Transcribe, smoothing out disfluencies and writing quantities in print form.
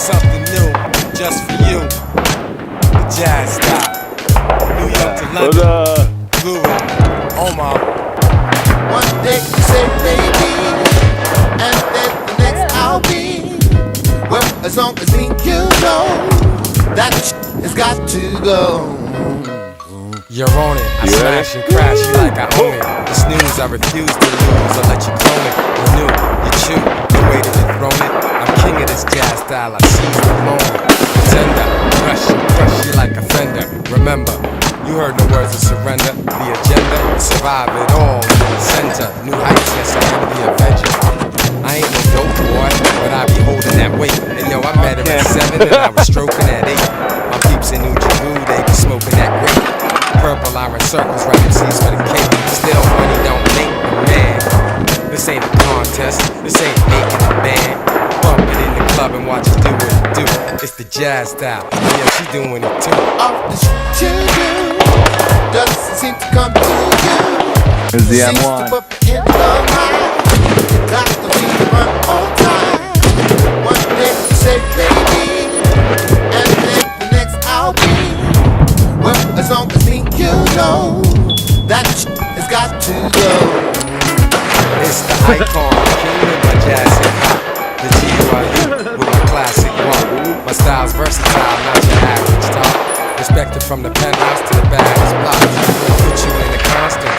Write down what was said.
something new, just for you. The jazz style. New York to London. Guru, Omar. One day you say baby, and then the next I'll be. Well, as long as me you know that has got to go. You're on it, I smash and crash you like I own it. The snooze, I refuse to lose, I'll let you clone it. You knew, you chew, the way that you thrown it. I'm king of this jazz style, I seize the moment. Tender, crush you like a fender. Remember, you heard the words of surrender. The agenda, survive it all in the center. New heights, yes, I am the Avenger. I ain't no dope boy, but I be holding that weight. And yo, I met her at 7 and I was stroking at 8. My peeps in New Jeru, they be smoking that grape. Purple iron circles, writing C's for the cake. Still money don't make a man. This ain't a contest, this ain't making a band. Bump it in the club and watch it do what it do. It's the jazz style, yeah, she doing it too. Off the shit you do doesn't seem to come to you. It's the Seems M1. to put me in the mind. Got the beat to run on time. One day you say baby, and then the next I'll be. Well, as long as me you know that has got to go. It's the icon, king of my jazz hip hop. The G.U.I.U. with my classic one. My style's versatile, not your average top. Respected from the penthouse to the baddest block. Put you in a constant